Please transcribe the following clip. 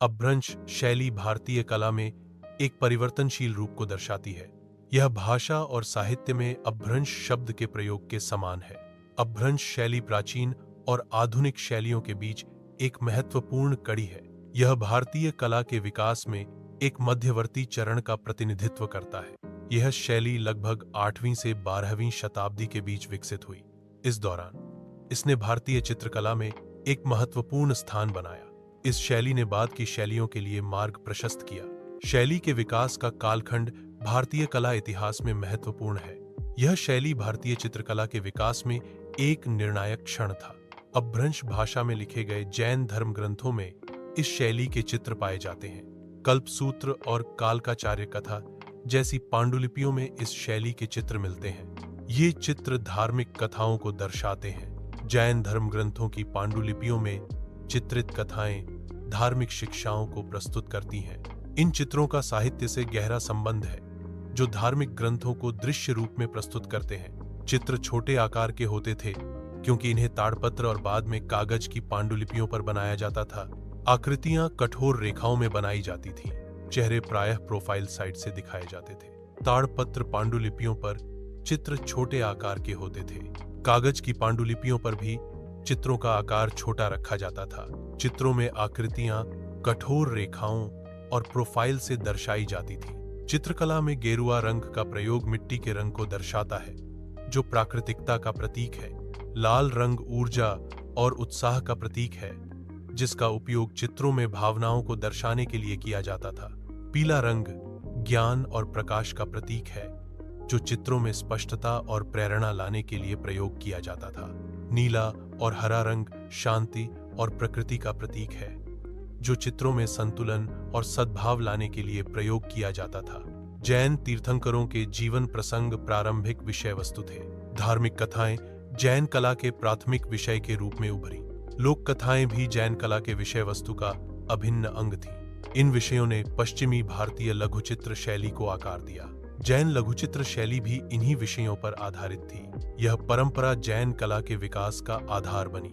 अपभ्रंश शैली भारतीय कला में एक परिवर्तनशील रूप को दर्शाती है। यह भाषा और साहित्य में अपभ्रंश शब्द के प्रयोग के समान है। अपभ्रंश शैली प्राचीन और आधुनिक शैलियों के बीच एक महत्वपूर्ण कड़ी है। यह भारतीय कला के विकास में एक मध्यवर्ती चरण का प्रतिनिधित्व करता है। यह शैली लगभग 8वीं से 12वीं शताब्दी के बीच विकसित हुई। इस दौरान इसने भारतीय चित्रकला में एक महत्वपूर्ण स्थान बनाया। इस शैली ने बाद की शैलियों के लिए मार्ग प्रशस्त किया। शैली के विकास का कालखंड भारतीय कला इतिहास में महत्वपूर्ण है। यह शैली भारतीय चित्रकला के विकास में एक निर्णायक क्षण था। अपभ्रंश भाषा में लिखे गए जैन धर्म ग्रंथों में इस शैली के चित्र पाए जाते हैं। कल्पसूत्र और कालकाचार्य कथा जैसी पांडुलिपियों में इस शैली के चित्र मिलते हैं। ये चित्र धार्मिक कथाओं को दर्शाते हैं। जैन धर्म ग्रंथों की पांडुलिपियों में चित्रित कथाएं धार्मिक शिक्षाओं को प्रस्तुत करती हैं। इन चित्रों का साहित्य से गहरा संबंध है, जो धार्मिक ग्रंथों को दृश्य रूप में प्रस्तुत करते हैं। चित्र छोटे आकार के होते थे क्योंकि इन्हें ताड़पत्र और बाद में कागज की पांडुलिपियों पर बनाया जाता था। आकृतियां कठोर रेखाओं में बनाई जाती थीं। चेहरे प्रायः प्रोफाइल साइड से दिखाए जाते थे। ताड़पत्र पांडुलिपियों पर चित्र छोटे आकार के होते थे। कागज की पांडुलिपियों पर भी चित्रों का आकार छोटा रखा जाता था। चित्रों में आकृतियां कठोर रेखाओं और प्रोफाइल से दर्शाई जाती थीं। चित्रकला में गेरुआ रंग का प्रयोग मिट्टी के रंग को दर्शाता है, जो प्राकृतिकता का प्रतीक है। लाल रंग ऊर्जा और उत्साह का प्रतीक है, जिसका उपयोग चित्रों में भावनाओं को दर्शाने के लिए किया जाता था। पीला रंग ज्ञान और प्रकाश का प्रतीक है, जो चित्रों में स्पष्टता और प्रेरणा लाने के लिए प्रयोग किया जाता था। नीला और हरा रंग शांति और प्रकृति का प्रतीक है, जो चित्रों में संतुलन और सद्भाव लाने के लिए प्रयोग किया जाता था। जैन तीर्थंकरों के जीवन प्रसंग प्रारंभिक विषय वस्तु थे। धार्मिक कथाएं जैन कला के प्राथमिक विषय के रूप में उभरी। लोक कथाएं भी जैन कला के विषय वस्तु का अभिन्न अंग थीं। इन विषयों ने पश्चिमी भारतीय लघुचित्र शैली को आकार दिया। जैन लघुचित्र शैली भी इन्हीं विषयों पर आधारित थी। यह परंपरा जैन कला के विकास का आधार बनी।